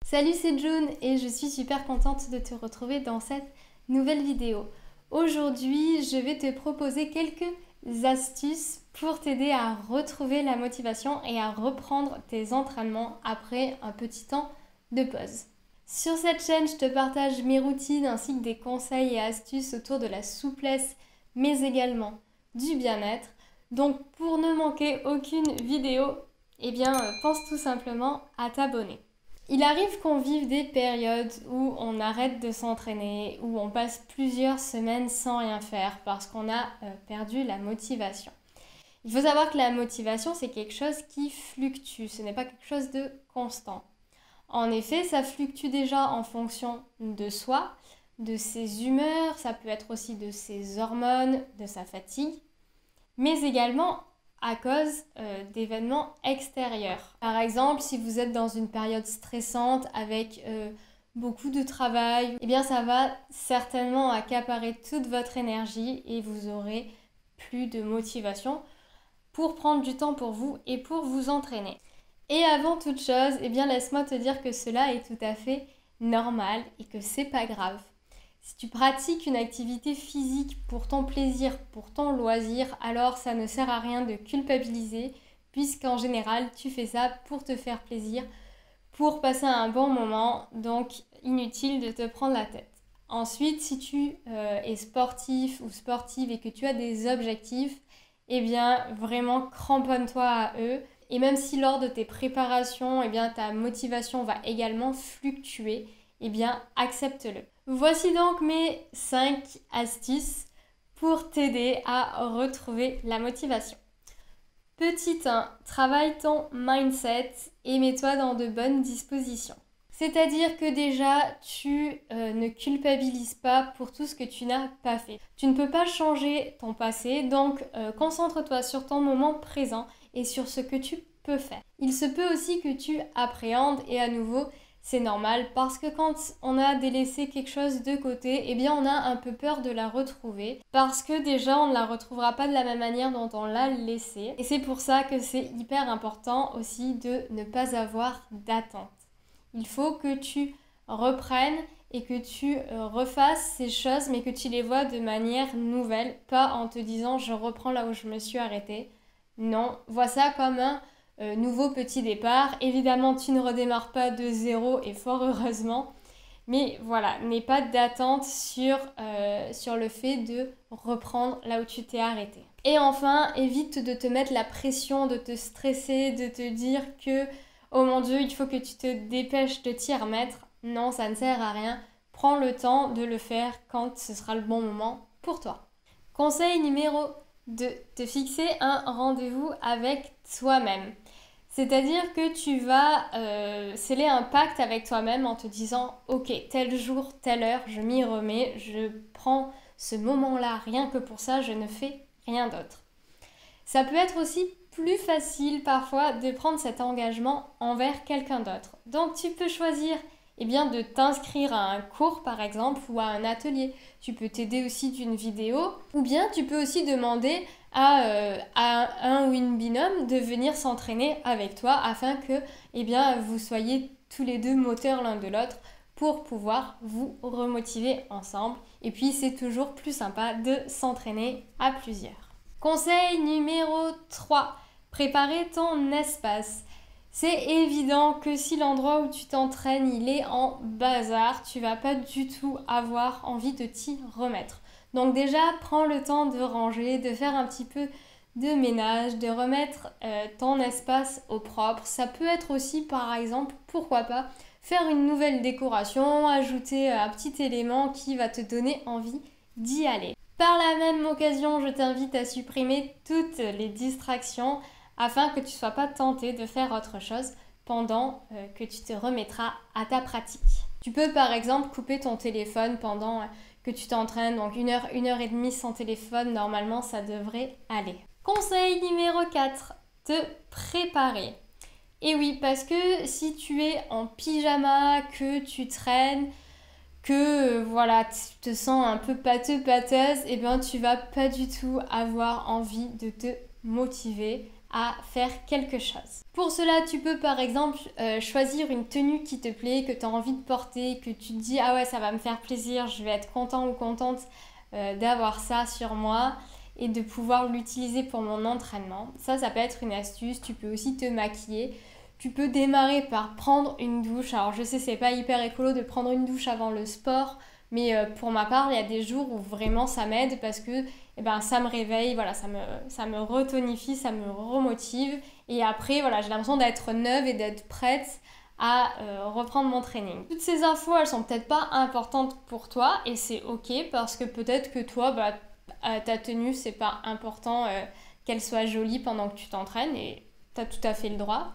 Salut, c'est June et je suis super contente de te retrouver dans cette nouvelle vidéo. Aujourd'hui, je vais te proposer quelques astuces pour t'aider à retrouver la motivation et à reprendre tes entraînements après un petit temps de pause. Sur cette chaîne, je te partage mes routines ainsi que des conseils et astuces autour de la souplesse, mais également du bien-être. Donc pour ne manquer aucune vidéo, pense tout simplement à t'abonner. Il arrive qu'on vive des périodes où on arrête de s'entraîner, où on passe plusieurs semaines sans rien faire parce qu'on a perdu la motivation. Il faut savoir que la motivation, c'est quelque chose qui fluctue, ce n'est pas quelque chose de constant. En effet, ça fluctue déjà en fonction de soi, de ses humeurs, ça peut être aussi de ses hormones, de sa fatigue, mais également à cause d'événements extérieurs. Par exemple, si vous êtes dans une période stressante avec beaucoup de travail, ça va certainement accaparer toute votre énergie et vous aurez plus de motivation pour prendre du temps pour vous et pour vous entraîner. Et avant toute chose, laisse-moi te dire que cela est tout à fait normal et que c'est pas grave. Si tu pratiques une activité physique pour ton plaisir, pour ton loisir, alors ça ne sert à rien de culpabiliser puisqu'en général tu fais ça pour te faire plaisir, pour passer un bon moment, donc inutile de te prendre la tête. Ensuite, si tu es sportif ou sportive et que tu as des objectifs, vraiment cramponne-toi à eux. Et même si lors de tes préparations, ta motivation va également fluctuer, accepte-le. Voici donc mes 5 astuces pour t'aider à retrouver la motivation. Petit 1, travaille ton mindset et mets-toi dans de bonnes dispositions. C'est-à-dire que déjà, tu ne culpabilises pas pour tout ce que tu n'as pas fait. Tu ne peux pas changer ton passé, donc concentre-toi sur ton moment présent et sur ce que tu peux faire. Il se peut aussi que tu appréhendes et à nouveau, c'est normal parce que quand on a délaissé quelque chose de côté, on a un peu peur de la retrouver parce que déjà on ne la retrouvera pas de la même manière dont on l'a laissée. Et c'est pour ça que c'est hyper important aussi de ne pas avoir d'attente. Il faut que tu reprennes et que tu refasses ces choses mais que tu les vois de manière nouvelle, pas en te disant je reprends là où je me suis arrêtée. Non, vois ça comme un nouveau petit départ. Évidemment, tu ne redémarres pas de zéro et fort heureusement. Mais voilà, n'aie pas d'attente sur le fait de reprendre là où tu t'es arrêté. Et enfin, évite de te mettre la pression, de te stresser, de te dire que oh mon Dieu, il faut que tu te dépêches de t'y remettre. Non, ça ne sert à rien. Prends le temps de le faire quand ce sera le bon moment pour toi. Conseil numéro 2, te fixer un rendez-vous avec toi-même. C'est-à-dire que tu vas sceller un pacte avec toi-même en te disant « Ok, tel jour, telle heure, je m'y remets, je prends ce moment-là, rien que pour ça, je ne fais rien d'autre. » Ça peut être aussi plus facile parfois de prendre cet engagement envers quelqu'un d'autre. Donc tu peux choisir de t'inscrire à un cours par exemple ou à un atelier. Tu peux t'aider aussi d'une vidéo ou bien tu peux aussi demander à un ou une binôme de venir s'entraîner avec toi afin que vous soyez tous les deux moteurs l'un de l'autre pour pouvoir vous remotiver ensemble. Et puis c'est toujours plus sympa de s'entraîner à plusieurs. Conseil numéro 3, préparer ton espace. C'est évident que si l'endroit où tu t'entraînes il est en bazar, tu vas pas du tout avoir envie de t'y remettre. Donc déjà, prends le temps de ranger, de faire un petit peu de ménage, de remettre ton espace au propre. Ça peut être aussi, par exemple, pourquoi pas, faire une nouvelle décoration, ajouter un petit élément qui va te donner envie d'y aller. Par la même occasion, je t'invite à supprimer toutes les distractions afin que tu ne sois pas tenté de faire autre chose pendant que tu te remettras à ta pratique. Tu peux par exemple couper ton téléphone pendant que tu t'entraînes, donc 1 heure, 1 heure et demie sans téléphone, normalement ça devrait aller. Conseil numéro 4, te préparer. Et oui, parce que si tu es en pyjama, que tu traînes, que tu te sens un peu pâteux-pâteuse, tu vas pas du tout avoir envie de te motiver à faire quelque chose. Pour cela, tu peux par exemple choisir une tenue qui te plaît, que tu as envie de porter, que tu te dis ah ouais ça va me faire plaisir, je vais être content ou contente d'avoir ça sur moi et de pouvoir l'utiliser pour mon entraînement. Ça peut être une astuce. Tu peux aussi te maquiller. Tu peux démarrer par prendre une douche. Alors je sais c'est pas hyper écolo de prendre une douche avant le sport, mais pour ma part il y a des jours où vraiment ça m'aide parce que ça me réveille, voilà, ça me retonifie, ça me remotive et après voilà, j'ai l'impression d'être neuve et d'être prête à reprendre mon training. Toutes ces infos elles sont peut-être pas importantes pour toi et c'est ok parce que peut-être que toi ta tenue c'est pas important qu'elle soit jolie pendant que tu t'entraînes et t'as tout à fait le droit.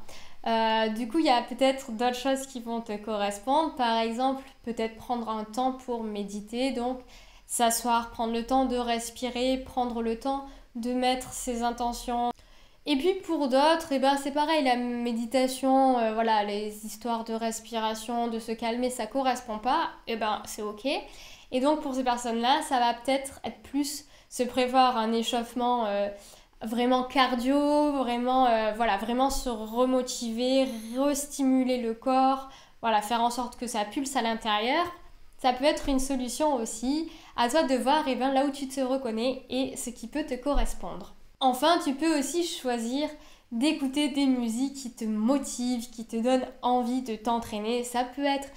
Du coup, il y a peut-être d'autres choses qui vont te correspondre. Par exemple, peut-être prendre un temps pour méditer, donc s'asseoir, prendre le temps de respirer, prendre le temps de mettre ses intentions. Et puis pour d'autres, c'est pareil, la méditation, voilà, les histoires de respiration, de se calmer, ça correspond pas, c'est ok. Et donc pour ces personnes-là, ça va peut-être être plus se prévoir un échauffement vraiment cardio, vraiment, vraiment se remotiver, restimuler le corps, voilà, faire en sorte que ça pulse à l'intérieur. Ça peut être une solution aussi. À toi de voir là où tu te reconnais et ce qui peut te correspondre. Enfin, tu peux aussi choisir d'écouter des musiques qui te motivent, qui te donnent envie de t'entraîner. Ça peut être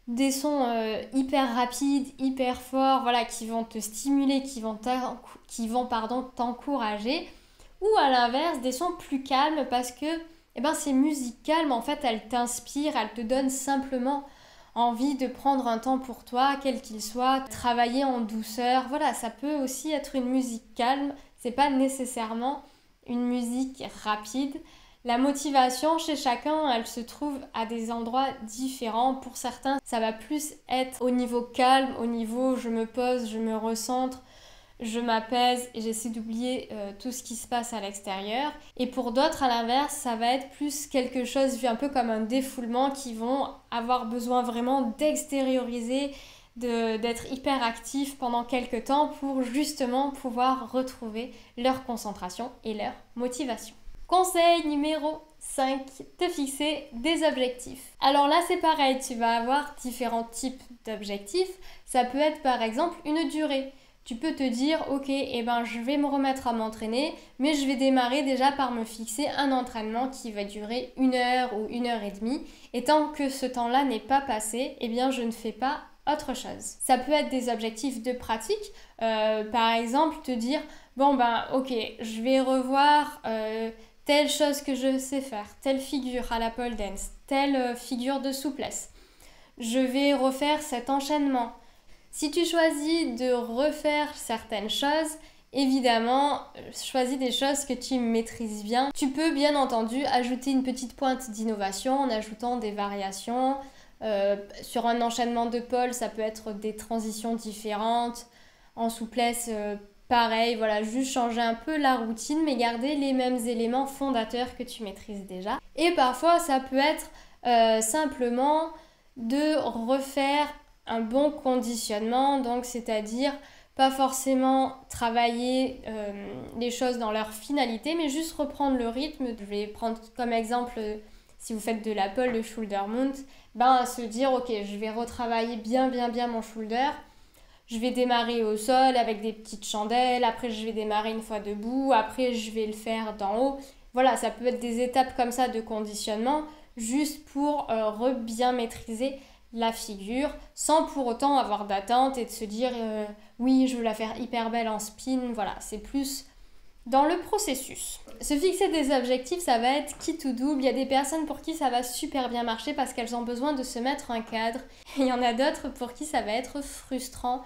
des sons hyper rapides, hyper forts, voilà, qui vont te stimuler, qui vont t'encourager. Ou à l'inverse, des sons plus calmes parce que ces musiques calmes, en fait, elles t'inspirent, elles te donnent simplement envie de prendre un temps pour toi, quel qu'il soit, travailler en douceur. Voilà, ça peut aussi être une musique calme, c'est pas nécessairement une musique rapide. La motivation chez chacun, elle se trouve à des endroits différents. Pour certains, ça va plus être au niveau calme, au niveau je me pose, je me recentre, je m'apaise et j'essaie d'oublier tout ce qui se passe à l'extérieur. Et pour d'autres, à l'inverse, ça va être plus quelque chose vu un peu comme un défoulement qui vont avoir besoin vraiment d'extérioriser, d'être hyper actifs pendant quelques temps pour justement pouvoir retrouver leur concentration et leur motivation. Conseil numéro 5, te fixer des objectifs. Alors là c'est pareil, tu vas avoir différents types d'objectifs. Ça peut être par exemple une durée. Tu peux te dire ok, je vais me remettre à m'entraîner, mais je vais démarrer déjà par me fixer un entraînement qui va durer 1 heure ou 1 heure et demie. Et tant que ce temps-là n'est pas passé, je ne fais pas autre chose. Ça peut être des objectifs de pratique. Par exemple, te dire ok, je vais revoir telle chose que je sais faire, telle figure à la pole dance, telle figure de souplesse. Je vais refaire cet enchaînement. Si tu choisis de refaire certaines choses, évidemment, choisis des choses que tu maîtrises bien. Tu peux bien entendu ajouter une petite pointe d'innovation en ajoutant des variations. Sur un enchaînement de pole, ça peut être des transitions différentes. En souplesse, pareil, voilà, juste changer un peu la routine, mais garder les mêmes éléments fondateurs que tu maîtrises déjà. Et parfois, ça peut être simplement de refaire un bon conditionnement, donc c'est-à-dire pas forcément travailler les choses dans leur finalité, mais juste reprendre le rythme. Je vais prendre comme exemple, si vous faites de la pole, le shoulder mount, se dire ok, je vais retravailler bien mon shoulder. Je vais démarrer au sol avec des petites chandelles, après je vais démarrer une fois debout, après je vais le faire d'en haut. Voilà, ça peut être des étapes comme ça de conditionnement, juste pour bien maîtriser la figure, sans pour autant avoir d'attente et de se dire oui, je veux la faire hyper belle en spin. Voilà, c'est plus dans le processus. Se fixer des objectifs, ça va être quitte ou double. Il y a des personnes pour qui ça va super bien marcher parce qu'elles ont besoin de se mettre un cadre. Et il y en a d'autres pour qui ça va être frustrant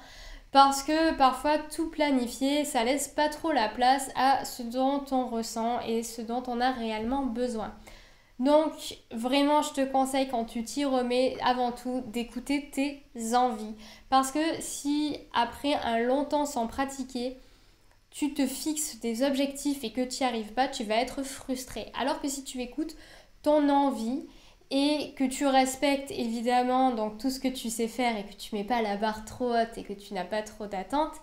parce que parfois tout planifier, ça laisse pas trop la place à ce dont on ressent et ce dont on a réellement besoin. Donc vraiment je te conseille quand tu t'y remets avant tout d'écouter tes envies. Parce que si après un long temps sans pratiquer, tu te fixes des objectifs et que tu n'y arrives pas, tu vas être frustré. Alors que si tu écoutes ton envie et que tu respectes évidemment donc tout ce que tu sais faire et que tu ne mets pas la barre trop haute et que tu n'as pas trop d'attentes,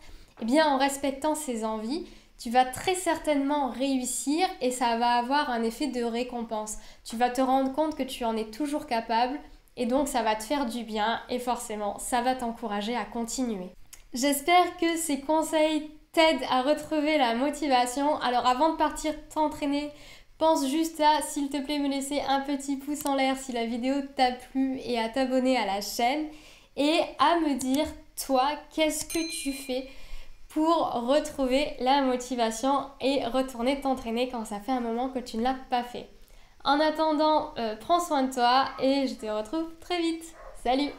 en respectant ces envies, tu vas très certainement réussir et ça va avoir un effet de récompense. Tu vas te rendre compte que tu en es toujours capable et donc ça va te faire du bien et forcément ça va t'encourager à continuer. J'espère que ces conseils t'aident à retrouver la motivation. Alors avant de partir t'entraîner, pense juste à, s'il te plaît, me laisser un petit pouce en l'air si la vidéo t'a plu et à t'abonner à la chaîne et à me dire, toi, qu'est-ce que tu fais pour retrouver la motivation et retourner t'entraîner quand ça fait un moment que tu ne l'as pas fait. En attendant, prends soin de toi et je te retrouve très vite. Salut!